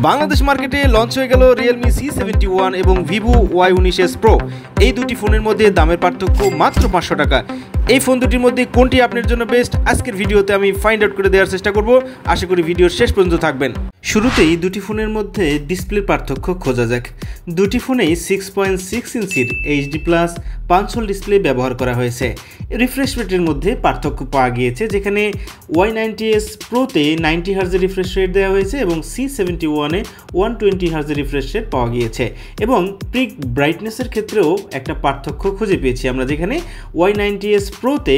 বাংলাদেশ মার্কেটে লঞ্চ হয়ে গেল Realme C71 এবং Vivo Y19s Pro। এই দুটি ফোনের মধ্যে দামের পার্থক্য মাত্র 500 টাকা। এই ফোন দুটির মধ্যে কোনটি আপনার জন্য বেস্ট আজকের ভিডিওতে আমি ফাইন্ড আউট করে দেওয়ার চেষ্টা করব। আশা করি ভিডিওর শেষ পর্যন্ত থাকবেন। শুরুতেই দুটি ফোনের মধ্যে ডিসপ্লের পার্থক্য খোঁজা যাক। দুটি ফোনেই 6.6 ইঞ্চির HD+ পাঞ্চহোল ডিসপ্লে ব্যবহার করা হয়েছে। রিফ্রেশ রেটের মধ্যে পার্থক্য পাওয়া গিয়েছে, যেখানে Y90s Proতে 90 Hz রিফ্রেশ রেট দেওয়া হয়েছে এবং C71 এ 120 Hz রিফ্রেশ রেট পাওয়া গিয়েছে। এবং পিক ব্রাইটনেসের ক্ষেত্রেও একটা পার্থক্য খুঁজে পেয়েছি আমরা, যেখানে Y90s Proতে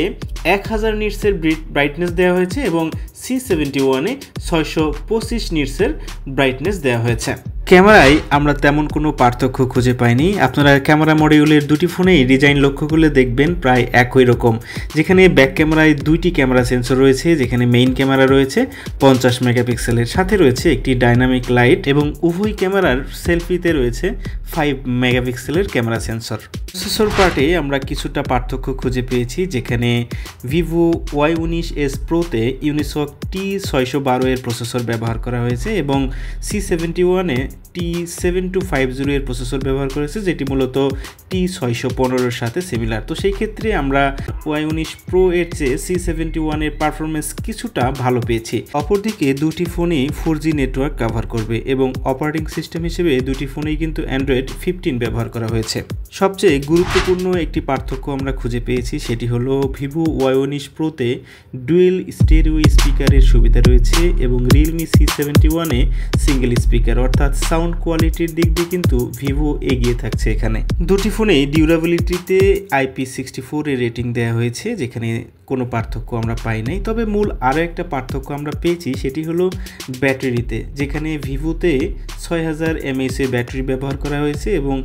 1000 নিটসের ব্রাইটনেস দেওয়া হয়েছে এবং C71 এ 625 নিটসের ব্রাইটনেস দেওয়া হয়েছে। ক্যামেরায় আমরা তেমন কোনো পার্থক্য খুঁজে পাইনি। আপনারা ক্যামেরা মডিউলের দুটি ফোনেই ডিজাইন লক্ষ্য করলে দেখবেন প্রায় একই রকম, যেখানে ব্যাক ক্যামেরায় দুইটি ক্যামেরা সেন্সর রয়েছে, যেখানে মেইন ক্যামেরা রয়েছে 50 মেগাপিক্সেলের, সাথে রয়েছে একটি ডাইনামিক লাইট এবং উভয় ক্যামেরার সেলফিতে রয়েছে 5 মেগাপিক্সেলের ক্যামেরা সেন্সর। প্রসেসর পার্টে আমরা কিছুটা পার্থক্য খুঁজে পেয়েছি, যেখানে Vivo Y19s Proতে Unisoc T612 এর প্রসেসর ব্যবহার করা হয়েছে এবং C71 এ T7250 এর প্রসেসর ব্যবহার করেছে, যেটি মূলত T615 এর সাথে সিমিলার। তো সেই ক্ষেত্রে আমরা Y19 Pro এর চেয়ে C71 এর পারফরমেন্স কিছুটা ভালো পেয়েছি। অপরদিকে দুটি ফোনেই 4G নেটওয়ার্ক কভার করবে এবং অপারেটিং সিস্টেম হিসেবে দুটি ফোনেই কিন্তু Android 15 ব্যবহার করা হয়েছে। সবচেয়ে গুরুত্বপূর্ণ একটি পার্থক্য আমরা খুঁজে পেয়েছি, সেটি হলো Vivo Y19 Proতে ডুয়েল স্টেরিও স্পিকারের সুবিধা রয়েছে এবং Realme C71 a single speaker, অর্থাৎ সাউন্ড কোয়ালিটির দিক দিয়ে কিন্তু Vivo এগিয়ে থাকছে এখানে। দুটি ফোনে ডিউরেবিলিটিতে IP64 এর রেটিং দেওয়া হয়েছে, যেখানে কোনো পার্থক্য আমরা পাই নাই। তবে মূল আরও একটা পার্থক্য আমরা পেয়েছি, সেটি হলো ব্যাটারিতে, যেখানে Vivoতে 6000 mAh এর ব্যাটারি ব্যবহার করা হয়েছে এবং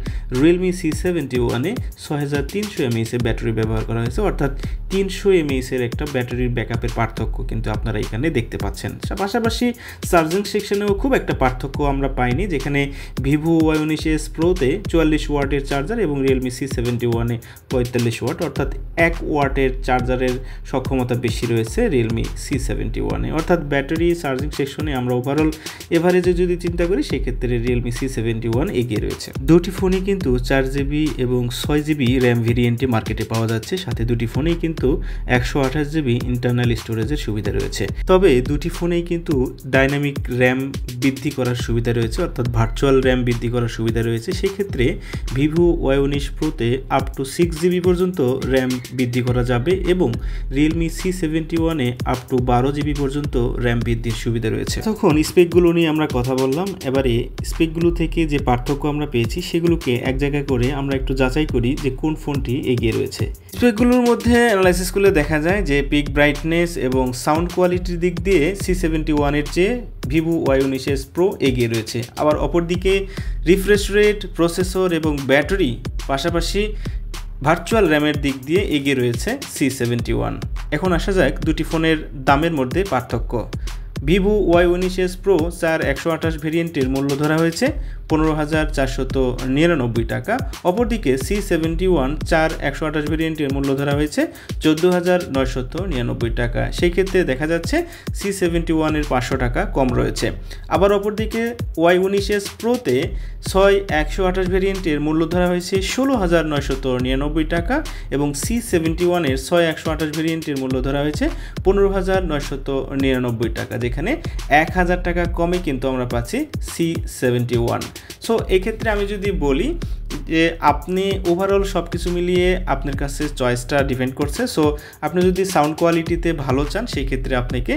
Realme C71 এ 6300 mAh এর ব্যাটারি ব্যবহার করা হয়েছে, অর্থাৎ 300 mAh এর একটা ব্যাটারির ব্যাকআপের পার্থক্য কিন্তু আপনারা এখানে দেখতে পাচ্ছেন। পাশাপাশি চার্জিং সেকশনেও খুব একটা পার্থক্য আমরা পাইনি, যেখানে Vivo Y19s Proতে 44 ওয়াটের চার্জার এবং Realme C71 এ 45 ওয়াট, অর্থাৎ 1 ওয়াটের চার্জারের সক্ষমতা বেশি রয়েছে Realme C71 এ। অর্থাৎ ব্যাটারি চার্জিং সেকশনে আমরা ওভারঅল এভারেজে যদি চিন্তা করি, সেক্ষেত্রে Realme C71 এগিয়ে রয়েছে। দুটি ফোনই কিন্তু 4GB এবং 6GB র্যাম ভেরিয়েন্টে মার্কেটে পাওয়া যাচ্ছে, সাথে দুটি ফোনেই কিন্তু 128GB ইন্টারনাল স্টোরেজের সুবিধা রয়েছে। তবে দুটি ফোনেই কিন্তু ডাইনামিক র্যাম বৃদ্ধি করার সুবিধা রয়েছে, অর্থাৎ ভার্চুয়াল র্যাম বৃদ্ধি করার সুবিধা রয়েছে। সেক্ষেত্রে Vivo Y19 Proতে up to 6GB পর্যন্ত র্যাম বৃদ্ধি করা যাবে এবং Realme C71 A up to 12GB পর্যন্ত র্যাম বৃদ্ধির সুবিধা রয়েছে। তখন স্পেকগুলো নিয়ে আমরা কথা বললাম, এবারে স্পেকগুলো থেকে যে পার্থক্য আমরা পেয়েছি সেগুলোকে এক জায়গায় করে আমরা একটু যাচাই করি যে কোন ফোনটি এগিয়ে রয়েছে। স্পেকগুলোর মধ্যে অ্যানালাইসিস করলে দেখা যায় যে পিক ব্রাইটনেস এবং সাউন্ড কোয়ালিটির দিক দিয়ে C71 এর চেয়ে Vivo Y19s Pro এগিয়ে রয়েছে। আবার অপরদিকে রিফ্রেশ রেট, প্রসেসর এবং ব্যাটারি, পাশাপাশি ভার্চুয়াল র্যামের দিক দিয়ে এগিয়ে রয়েছে C71। এখন আসা যাক দুটি ফোনের দামের মধ্যে পার্থক্য। Vivo Y19s Pro 4128 ভেরিয়েন্টের মূল্য ধরা হয়েছে 15,499 টাকা। অপরদিকে C71 4128 ভেরিয়েন্টের মূল্য ধরা হয়েছে 14,999 টাকা। সেই ক্ষেত্রে দেখা যাচ্ছে C71 এর 500 টাকা কম রয়েছে। আবার অপরদিকে Y19s Proতে 6128 ভেরিয়েন্টের মূল্য ধরা হয়েছে 16,999 টাকা এবং C71 এর 6128 ভেরিয়েন্টের মূল্য ধরা হয়েছে 15,999 টাকা, যেখানে 1000 টাকা কমে কিন্তু আমরা পাচ্ছি C71। সো এক্ষেত্রে আমি যদি বলি যে আপনি ওভারঅল সব কিছু মিলিয়ে আপনার কাছে চয়েসটা ডিপেন্ড করছে। সো আপনি যদি সাউন্ড কোয়ালিটিতে ভালো চান, সেই ক্ষেত্রে আপনাকে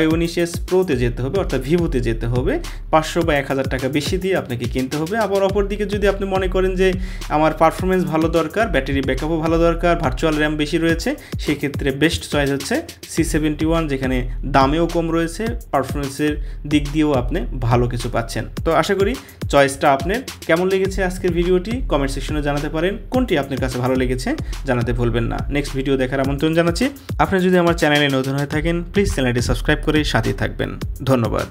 Y19s Proতে যেতে হবে, অর্থাৎ Vivoতে যেতে হবে। 500 বা 1000 টাকা বেশি দিয়ে আপনাকে কিনতে হবে। আবার অপরদিকে যদি আপনি মনে করেন যে আমার পারফরমেন্স ভালো দরকার, ব্যাটারি ব্যাকআপও ভালো দরকার, ভার্চুয়াল র্যাম বেশি রয়েছে, সেই ক্ষেত্রে বেস্ট চয়েস হচ্ছে C71, যেখানে দামেও কম রয়েছে, পারফরমেন্সের দিক দিয়েও আপনি ভালো কিছু পাচ্ছেন। তো আশা করি চয়েসটা আপনার। কেমন লেগেছে আজকের ভিডিওটি কমেন্ট সেকশনে জানাতে পারেন, কোনটি আপনার কাছে ভালো লেগেছে জানাতে ভুলবেন না। নেক্সট ভিডিও দেখার আমন্ত্রণ জানাচ্ছি। আপনি যদি আমার চ্যানেলে নতুন হয়ে থাকেন, প্লিজ চ্যানেলটি সাবস্ক্রাইব করে সাথে থাকবেন। ধন্যবাদ।